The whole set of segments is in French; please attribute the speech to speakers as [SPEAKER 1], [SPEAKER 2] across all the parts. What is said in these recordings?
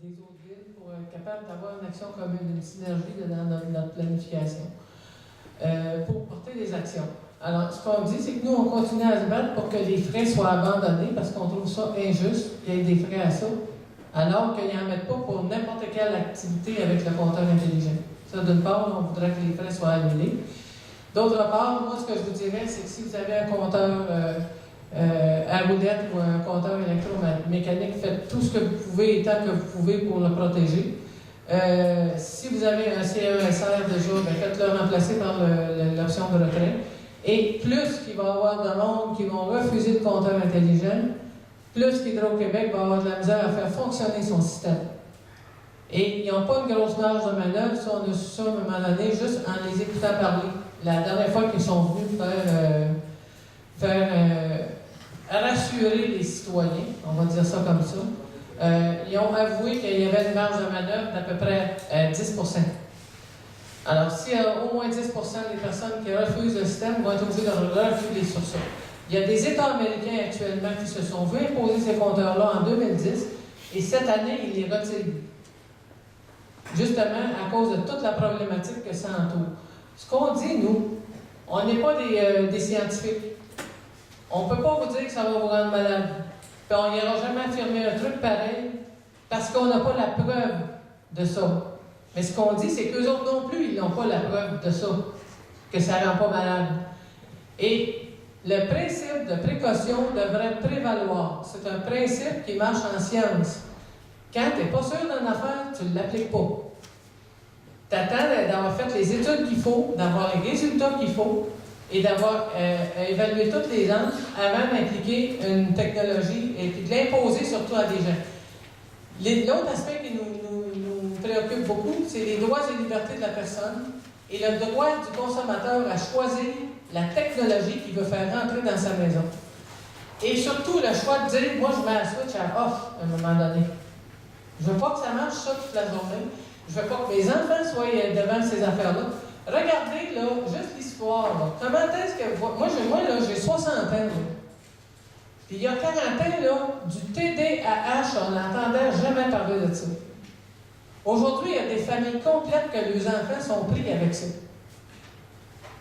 [SPEAKER 1] des autres villes pour être capable d'avoir une action commune, une synergie dans notre planification, pour porter des actions. Alors, ce qu'on dit, c'est que nous, on continue à se battre pour que les frais soient abandonnés parce qu'on trouve ça injuste qu'il y ait des frais à ça, alors qu'ils n'en mettent pas pour n'importe quelle activité avec le compteur intelligent. Ça, d'une part, on voudrait que les frais soient annulés. D'autre part, moi, ce que je vous dirais, c'est que si vous avez un compteur à roulette ou un compteur électromécanique, faites tout ce que vous pouvez et tant que vous pouvez pour le protéger. Si vous avez un CESR déjà, faites-le remplacer par l'option de retrait. Et plus qu'il va y avoir de monde qui vont refuser le compteur intelligent, plus qu'Hydro-Québec va avoir de la misère à faire fonctionner son système. Et ils n'ont pas une grosse marge de manœuvre, ça on a su ça à un moment donné, juste en les écoutant parler. La dernière fois qu'ils sont venus rassurer les citoyens, on va dire ça comme ça, ils ont avoué qu'il y avait une marge de manœuvre d'à peu près 10 %. Alors, s'il y a au moins 10 % des personnes qui refusent le système vont être obligées de reculer sur ça. Il y a des États américains actuellement qui se sont vus imposer ces compteurs-là en 2010 et cette année, ils les retirent. Justement à cause de toute la problématique que ça entoure. Ce qu'on dit, nous, on n'est pas des scientifiques. On ne peut pas vous dire que ça va vous rendre malade. Puis on n'ira jamais affirmer un truc pareil parce qu'on n'a pas la preuve de ça. Mais ce qu'on dit, c'est qu'eux autres non plus, ils n'ont pas la preuve de ça, que ça ne rend pas malade. Et le principe de précaution devrait prévaloir. C'est un principe qui marche en science. Quand tu n'es pas sûr d'une affaire, tu ne l'appliques pas. Tu attends d'avoir fait les études qu'il faut, d'avoir les résultats qu'il faut et d'avoir évalué toutes les angles avant d'impliquer une technologie et puis de l'imposer surtout à des gens. L'autre aspect qui nous préoccupe beaucoup, c'est les droits et libertés de la personne et le droit du consommateur à choisir la technologie qu'il veut faire rentrer dans sa maison. Et surtout, le choix de dire, moi, je mets la switch à off à un moment donné. Je ne veux pas que ça marche ça toute la journée. Je ne veux pas que mes enfants soient devant ces affaires-là. Regardez, là, juste l'histoire. Là. Comment est-ce que... Moi, j'ai 60 ans. Là. Puis il y a 40 ans, là, du TDAH, on n'entendait jamais parler de ça. Aujourd'hui, il y a des familles complètes que les enfants sont pris avec ça.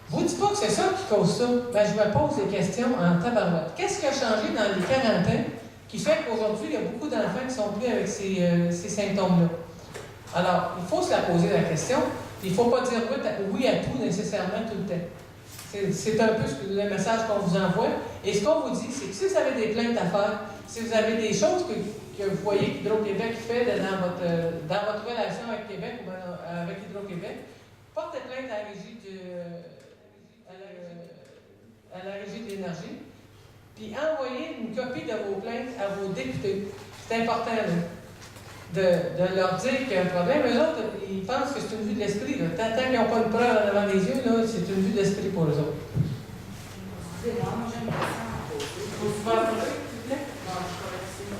[SPEAKER 1] Je ne vous dis pas que c'est ça qui cause ça. Ben, je me pose des questions en tabarouette. Qu'est-ce qui a changé dans les 40 ans qui fait qu'aujourd'hui, il y a beaucoup d'enfants qui sont pris avec ces symptômes-là? Alors, il faut se la poser la question. Il ne faut pas dire oui à tout nécessairement tout le temps. C'est un peu le message qu'on vous envoie. Et ce qu'on vous dit, c'est que si vous avez des plaintes à faire, si vous avez des choses que vous voyez qu'Hydro-Québec fait dans votre relation avec Québec ou avec Hydro-Québec, portez plainte à la Régie de l'énergie, puis envoyez une copie de vos plaintes à vos députés. C'est important, là, de leur dire qu'il y a un problème. Eux autres, ils pensent que c'est une vue de l'esprit. Tant qu'ils n'ont pas une preuve devant les yeux, là, c'est une vue de l'esprit pour eux autres.
[SPEAKER 2] Excusez-moi, moi j'ai une question à poser.
[SPEAKER 1] Vous pouvez appeler, s'il vous plaît?
[SPEAKER 2] Non, je crois que c'est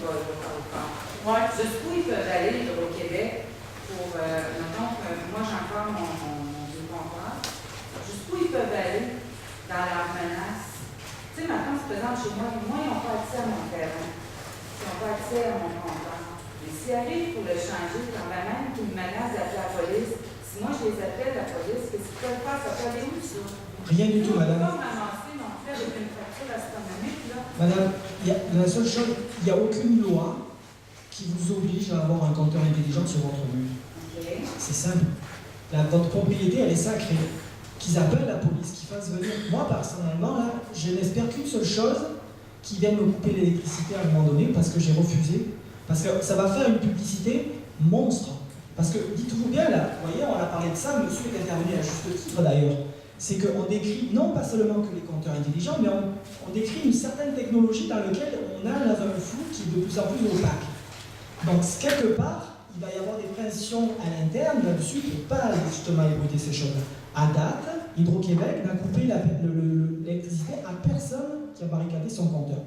[SPEAKER 2] moi. Jusqu'où ils peuvent aller au Québec pour, mettons que moi j'ai encore mon vieux compteur, jusqu'où ils peuvent aller dans leur menace? Tu sais, maintenant, c'est présent chez moi, ils n'ont pas accès à mon terrain, ils n'ont pas accès à mon compteur. Mais s'ils arrivent pour le changer, quand même qu'ils me menacent d'appeler la police, si moi je les appelle la police, qu'est-ce qu'ils peuvent faire? Ça peut aller où, ça?
[SPEAKER 3] Rien du tout, madame.
[SPEAKER 2] Pas m'avancer non plus avec une fracture astronomique, là.
[SPEAKER 3] Madame, la seule chose, il n'y a aucune loi qui vous oblige à avoir un compteur intelligent sur votre mur.
[SPEAKER 2] Okay.
[SPEAKER 3] C'est simple. Votre propriété, elle est sacrée. Qu'ils appellent la police, qu'ils fassent venir. Moi, personnellement, là, je n'espère qu'une seule chose, qu'ils viennent me couper l'électricité à un moment donné, parce que j'ai refusé. Parce que ça va faire une publicité monstre. Parce que, dites-vous bien, là, vous voyez, on a parlé de ça, monsieur est intervenu à juste titre d'ailleurs. C'est qu'on décrit non pas seulement que les compteurs intelligents, mais on décrit une certaine technologie dans laquelle on a un flou qui est de plus en plus opaque. Donc, quelque part, il va y avoir des pressions à l'interne là-dessus pour ne pas justement écouter ces choses-là. À date, Hydro-Québec n'a coupé l'électricité à personne qui a barricadé son compteur.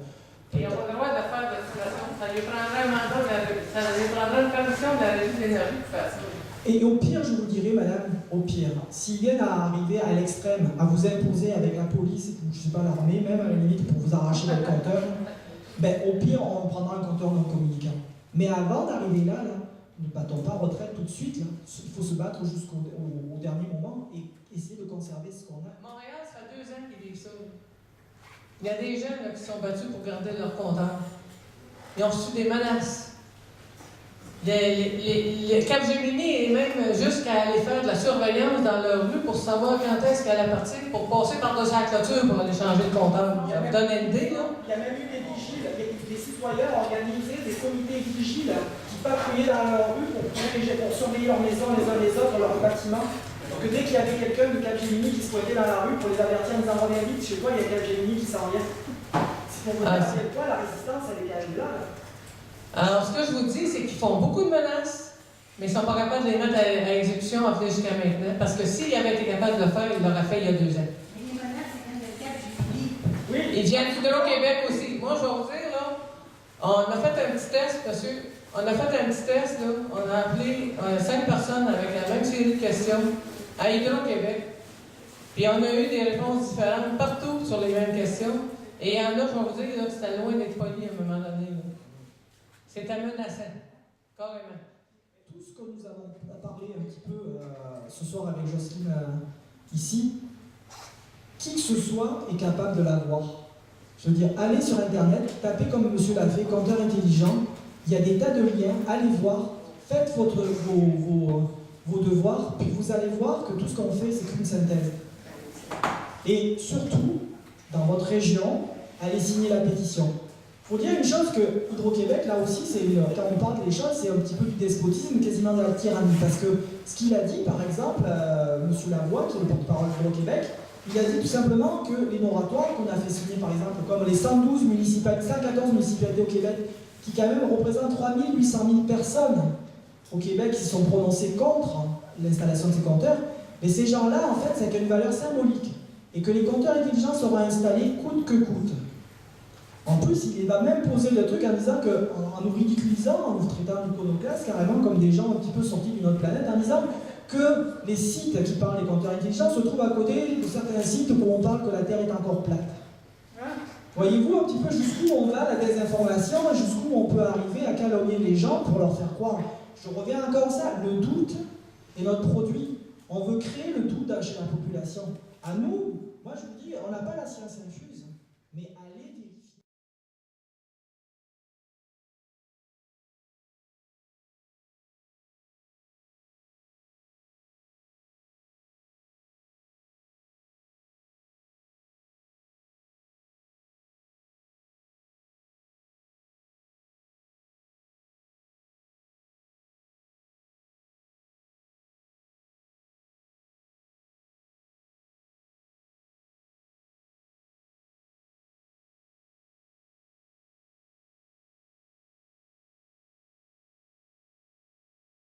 [SPEAKER 1] Et on a le droit de faire de situation. Ça lui prendrait un mandat, ça lui prendrait une permission de la Régie de l'énergie pour faire ça.
[SPEAKER 3] Et au pire, je vous dirais, madame, au pire, s'ils viennent à arriver à l'extrême, à vous imposer avec la police, ou je ne sais pas l'armée, même à la limite pour vous arracher votre compteur, ben, au pire, on prendra un compteur non communicant. Mais avant d'arriver là, ne battons pas retraite tout de suite. Là. Il faut se battre au dernier moment et essayer de conserver ce qu'on a.
[SPEAKER 1] Montréal, ça fait 2 ans qu'ils vivent ça. Il y a des jeunes là, qui sont battus pour garder leur compteur. Ils ont reçu des menaces. Le Capgemini est même jusqu'à aller faire de la surveillance dans leur rue pour savoir quand est-ce qu'elle allait partir, pour passer par-dessus la clôture pour aller changer le compteur. Ça vous donne une idée, là?
[SPEAKER 3] Il y a même eu des vigiles, des citoyens organisés, des comités vigiles qui patrouillaient dans leur rue pour surveiller leurs maisons les uns les autres, leurs bâtiments. Donc dès qu'il y avait quelqu'un de Capgemini qui se pointait dans la rue pour les avertir en disant reviens vite, chez toi il y a Capgemini qui s'en vient. C'est pour vous dire à quel point la résistance elle est arrivée là.
[SPEAKER 1] Alors, ce que je vous dis, c'est qu'ils font beaucoup de menaces, mais ils ne sont pas capables de les mettre à exécution en fait jusqu'à maintenant. Parce que s'ils avaient été capables de le faire, ils l'auraient fait il y a 2 ans.
[SPEAKER 2] Mais les menaces, c'est quand le Capgemini.
[SPEAKER 1] Oui. Ils viennent d'Hydro-Québec aussi. Moi, je vais vous dire, là, on a fait un petit test, monsieur. On a fait un petit test, là. On a appelé 5 personnes avec la même série de questions à Hydro-Québec. Puis on a eu des réponses différentes partout sur les mêmes questions. Et il y en a, je vais vous dire, là, c'était loin d'être poli à un moment donné. Là. C'était menaçant, carrément.
[SPEAKER 3] Tout ce que nous avons parlé un petit peu ce soir avec Jocelyne ici, qui que ce soit est capable de l'avoir. Je veux dire, allez sur Internet, tapez comme monsieur l'a fait, compteur intelligent, il y a des tas de liens, allez voir, faites vos devoirs, puis vous allez voir que tout ce qu'on fait, c'est qu'une synthèse. Et surtout, dans votre région, allez signer la pétition. Il faut dire une chose que Hydro-Québec, là aussi, quand on parle des choses, c'est un petit peu du despotisme, quasiment de la tyrannie. Parce que ce qu'il a dit, par exemple, M. Lavoie, qui est le porte-parole d'Hydro-Québec, il a dit tout simplement que les moratoires qu'on a fait signer, par exemple, comme les 114 municipalités au Québec, qui quand même représentent 3 800 000 personnes au Québec qui se sont prononcées contre l'installation de ces compteurs, mais ces gens-là, en fait, c'est qu'une valeur symbolique. Et que les compteurs intelligents seront installés coûte que coûte. En plus, il va même poser le truc en disant que, en nous ridiculisant, en nous traitant d'iconoclastes, carrément comme des gens un petit peu sortis d'une autre planète, en disant que les sites qui parlent des compteurs intelligents se trouvent à côté de certains sites où on parle que la Terre est encore plate. Voyez-vous un petit peu jusqu'où on va la désinformation, jusqu'où on peut arriver à calomnier les gens pour leur faire croire. Je reviens encore à ça, le doute est notre produit. On veut créer le doute chez la population. À nous, moi je vous dis, on n'a pas la science infuse.